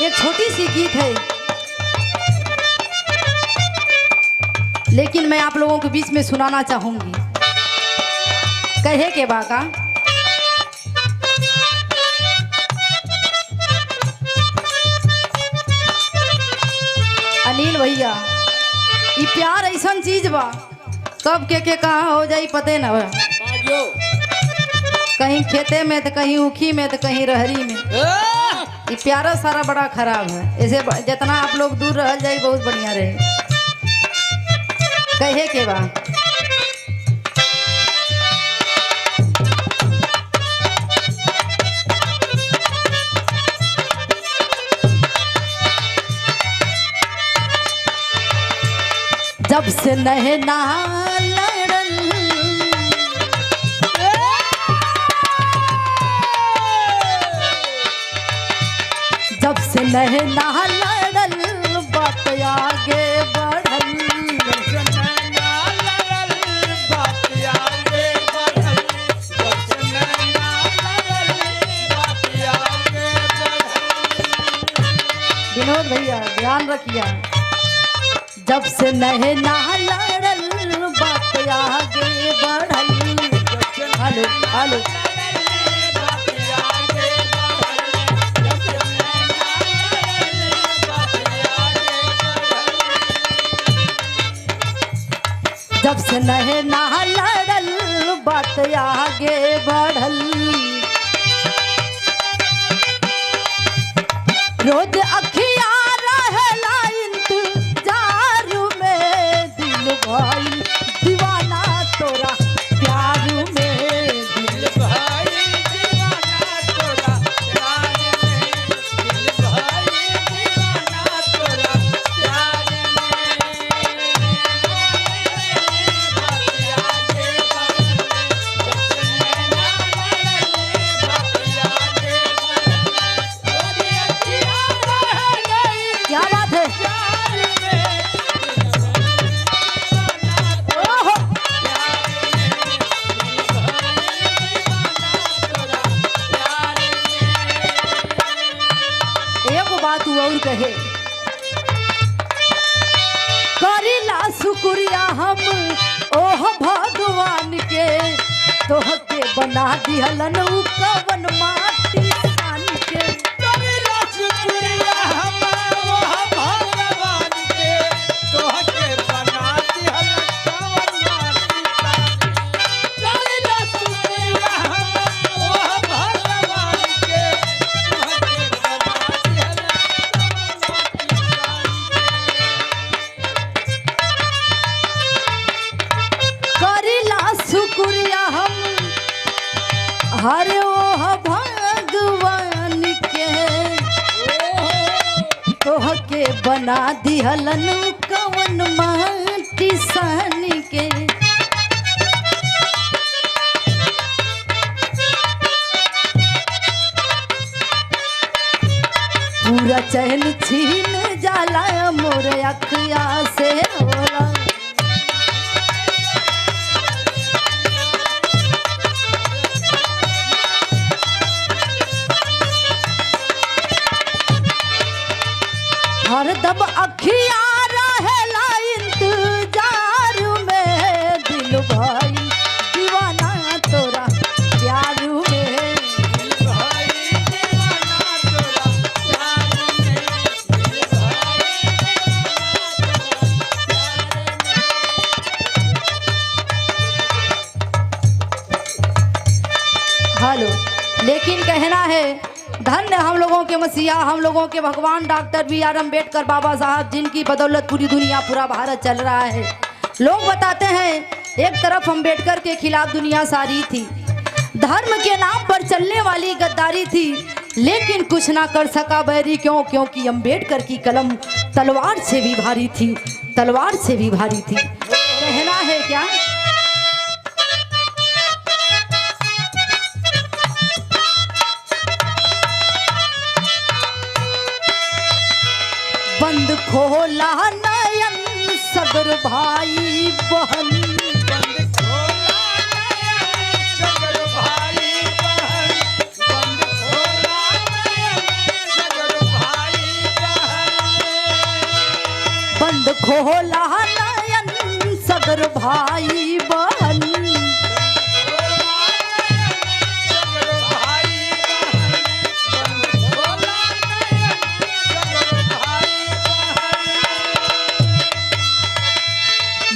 एक छोटी सी गीत है, लेकिन मैं आप लोगों के बीच में सुनाना चाहूंगी। कहे के बाका अनिल भैया, ये प्यार ऐसा चीज बा, कब के कहाँ हो जाई पते न बा। कहीं खेते में तो कहीं ऊखी में तो कहीं रहरी में। ये प्यारा सारा बड़ा खराब है, ऐसे जितना आप लोग दूर रह जाए बहुत बढ़िया रहे। कहे के बा जब से नहना लड़ल, जब से नहना लड़ल बात आगे बढ़ल, विनोद भैया ध्यान रखिए। जब से नहना लड़ल बात आगे बढ़ल। हेलो हेलो, जब से नहना लड़ल बात आगे बढ़ल, रोज अखिया रहेला इंतजार में, दिल भाई दीवाना तोरा प्यार में, दिल भाई दीवाना तोरा प्यार में, दिल भाई दीवाना तोरा प्यार में। क्या बात है? एगो बात और कहे, करीला शुक्रिया हम ओह भगवान के, तोहके बना दिहलन उ कवन माटी सान के। करीला शुक्रिया हम ओह भगवान के, तोहके बना दिहलन कवन माटी सान के। करीला शुक्रिया हम ओह भगवान के, तोहके बना दिहलन कवन माटी सान के। करीला शुक्रिया हम हरे ओह भगवान के, तोहके बना दिहलन कवन माटी सान के। पूरा चैन छीन जाला मोर अखिया से होला, हरदम अखिया रहेला इंतजार में, दिल भाई दीवाना तोरा प्यार में, दिल भाई दीवाना तोरा प्यार में, दिल भाई हेलो। लेकिन कहना है धन्य हम लोगों के मसीहा, हम लोगों के भगवान डॉक्टर बी.आर. अम्बेडकर बाबा साहब, जिनकी बदौलत पूरी दुनिया पूरा भारत चल रहा है। लोग बताते हैं एक तरफ अम्बेडकर के खिलाफ दुनिया सारी थी, धर्म के नाम पर चलने वाली गद्दारी थी, लेकिन कुछ ना कर सका बैरी। क्यों? क्योंकि अम्बेडकर की कलम तलवार से भी भारी थी, तलवार से भी भारी थी। कहना है क्या? बंद खोला नयन सगर भाई बहन, बंद खोला नयन सगर भाई बहन, बंद खोला नयन सगर भाई खोला नयन सगर भाई बहन,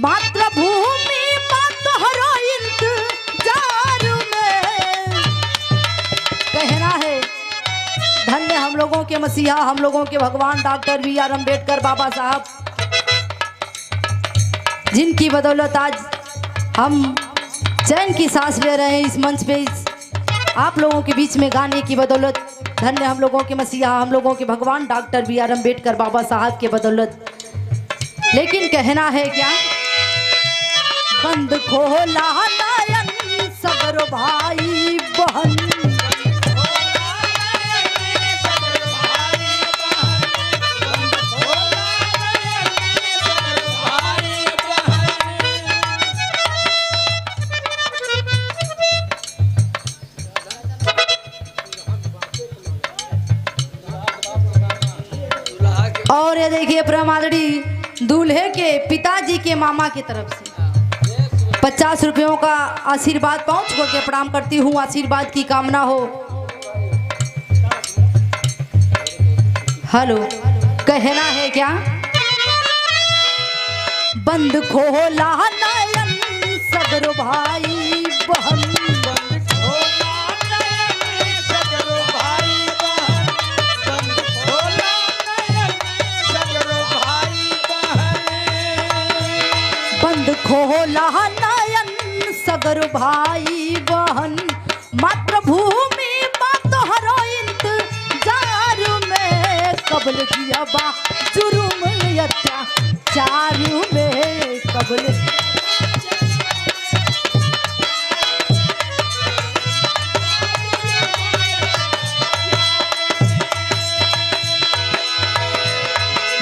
मातृभूमि तोहरो इंतजार में। कहना है धन्य हम लोगों के मसीहा, हम लोगों के भगवान डॉक्टर बी.आर. अम्बेडकर बाबा साहब, जिनकी बदौलत आज हम चैन की सांस ले रहे हैं इस मंच पे, आप लोगों के बीच में गाने की बदौलत। धन्य हम लोगों के मसीहा, हम लोगों के भगवान डॉक्टर बी.आर. अम्बेडकर बाबा साहब के बदौलत। लेकिन कहना है क्या, बंद खोला नयन सगर भाई बहन, और ये देखिए प्रमादड़ी दूल्हे के पिताजी के मामा की तरफ से 50 रुपयों का आशीर्वाद पाँव छोड़ के प्रणाम करती हूँ, आशीर्वाद की कामना हो। हेलो, कहना है क्या, बंद खोला नयन सगर भाई बहन, खोला नयन सगर भाई बहन, मातृभूमि तोहरो इंतजार में। कबल किया बा जुर्म अत्याचार में, कबल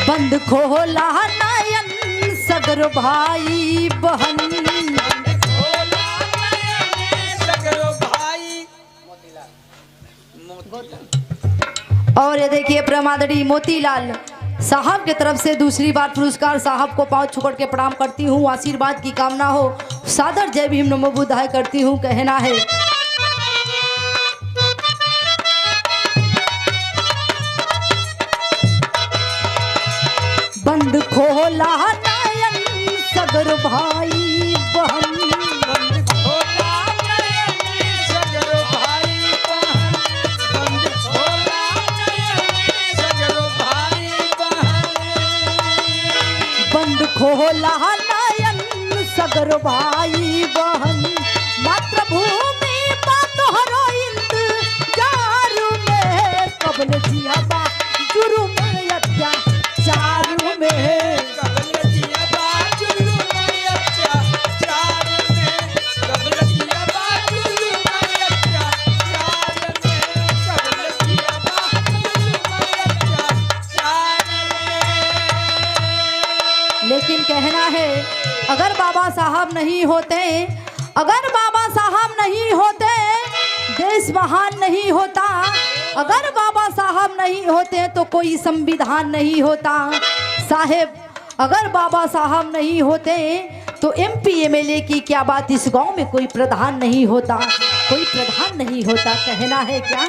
बंद खोला नयन सगर भाई बहन, और ये देखिए प्रमादड़ी मोतीलाल साहब की तरफ से दूसरी बार पुरस्कार साहब को पाँव छुकड़ के प्रणाम करती हूँ, आशीर्वाद की कामना हो। सादर जय भीम नमो बुद्धाय करती हूँ। कहना है, बंद खोला नयन सगर भाई बहन, बंद खोला नयन सगर भाई बहन, मातृभूमि तोहरो इंतजार में। कबल जिया बा जुर्म अत्याचार में, कबल जिया बा जुर्म अत्याचार में, कबल जिया बा जुर्म अत्याचार में, कबल जिया बा जुर्म अत्याचार में। लेकिन कहना है, अगर बाबा साहब नहीं होते, अगर बाबा साहब नहीं होते, देश महान नहीं होता। अगर बाबा साहब नहीं होते तो कोई संविधान नहीं होता साहेब। अगर बाबा साहब नहीं होते तो MP MLA की क्या बात, इस गांव में कोई प्रधान नहीं होता, कोई प्रधान नहीं होता। कहना है क्या,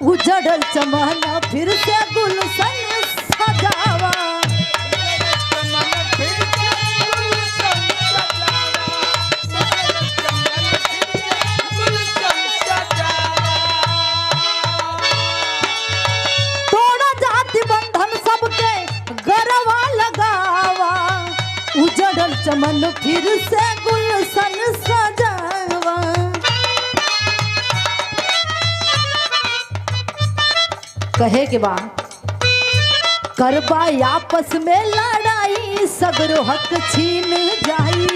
उजड़ल चमन फिर से गुलशन सजावा, तोड़ा जाति बंधन सबके गरवा लगावा, उजड़ल चमन फिर से गुलशन सजावा। कहे के बाद करबा आपस में लड़ाई, सगरो हक छीन जाई,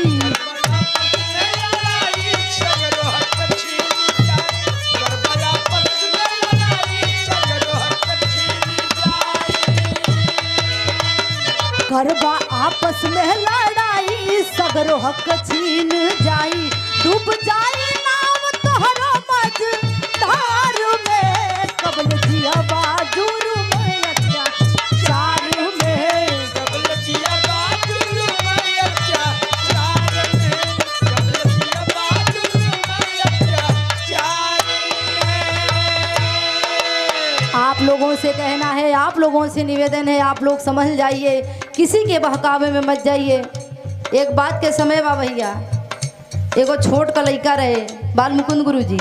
आपस में लड़ाई सगरो हक छीन जाई डूब जाई नाम तोहरो मझधार में कबल जिया बाजुर में अत्याचार में कबल जिया बाजुर में अत्याचार में कबल जिया बाजुर में अत्याचार में। आप लोगों से कहना है, आप लोगों से निवेदन है, आप लोग समझ जाइए, किसी के बहकावे में मत जाइए। एक बात के समय बा भैया, एगो छोट का लड़का रहे, बाल मुकुंद गुरु जी,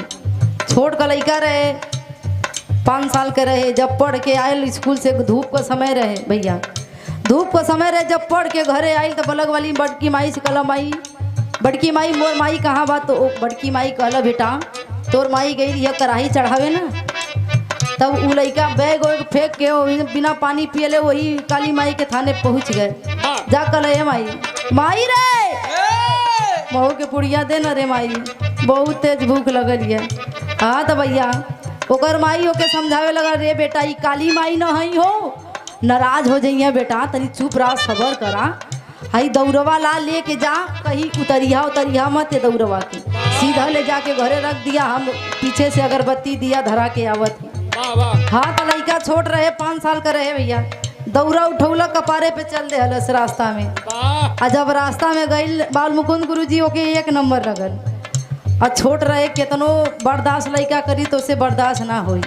छोट का लड़का रहे, 5 साल के रहे। जब पढ़ के आयल स्कूल से, धूप का समय रहे भैया, धूप का समय रहे, जब पढ़ के घरे आयल तो बलग वाली बड़की माई से कहला, माई बड़की माई मोर माई कहाँ बा? तो बड़की माई कहला, बेटा तोर माई गई यह कढ़ाई चढ़ावे ना। तब उ लड़का बैग वैग फेंक के बिना पानी पियले वही काली माई के थाने पहुंच गए। जा कल माई माई रे बहू के पुड़िया दे न रे माई, बहुत तेज भूख लगल है। हाँ तो भैया ओकर माई ओके समझावे लगा, रे बेटा ई काली माई न हई हो, नाराज हो जाइए बेटा, तनी चुप रहा, सबर करा, हई दौड़वा ला लेके जा, कहीं उतरिया उतरिया मत दौड़वा के, सीधा ले जाके घरे रख दिया, हम पीछे से अगरबत्ती दिया धरा के आवत। हाँ तो लड़का छोट रहे, 5 साल का रहे भैया, दौरा उठौला कपारे पे चल दे हलस रास्ता में। आ जब रास्ता में गई बाल मुकुंद गुरु जी ओके 1 नंबर लगल। और छोट रहे, कितनो बर्दाश्त लड़का करी तो उसे बर्दाश्त ना होई,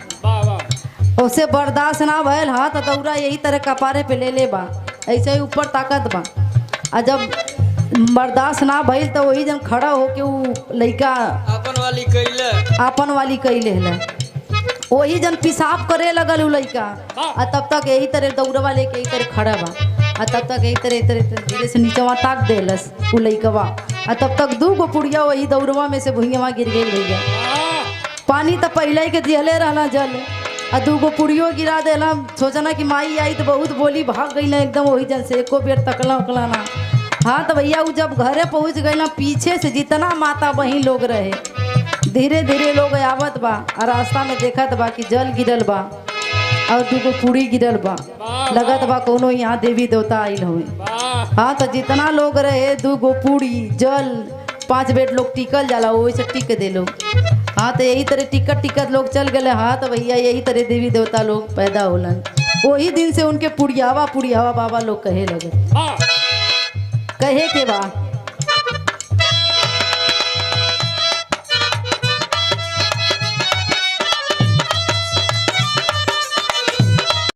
उसे बर्दाश्त ना भयल। हाँ तो दौरा यही तरह कपारे पे ले ले बा, ऐसे ही ऊपर ताकत बा। आ जब बर्दाश्त ना भइल तो वही जन खड़ा होके उ लड़का अपन वाली कैले है, वही जन पेशाब करे लगल उ लड़का। आ तब तक यही तरह दौड़वा लेके यही तरह खड़ा बा, आ तब तक यही तरह धीरे से नीचवा ताक देलस उ लड़कवा। आ तब तक 2 गो पुड़िया वही दौड़वा में से भुइयावा गिर गई भैया। पानी तो पहले ही के दिहले रहना जल, आ 2 गो पुड़ियो गिरा देला। सोचना कि माई आई तो बहुत बोली, भाग गई ना एकदम वही जन से, एको बेर तकला उकला ना। हाँ तो भैया वो जब घरे पहुँच गई ना, पीछे से जितना माता बहन लोग रहे, धीरे धीरे लोग आवत बा, और रास्ता में देखत बा कि जल गिरल बा और 2 गो पूड़ी गिरल बा, लगत बा कोनो यहाँ देवी देवता आइल हुए। हाँ तो जितना लोग रहे, 2 गो पूड़ी जल 5 बेट लोग टिकल जाला, वही से टिक दे लोग। हाँ तो यही तरह टिकट टिकट लोग चल गए। हाँ तो भैया यही तरह देवी देवता लोग पैदा होलन, वही दिन से उनके पुड़ियावा पुड़ियावा बाबा लोग कहे लगे। कहे के बा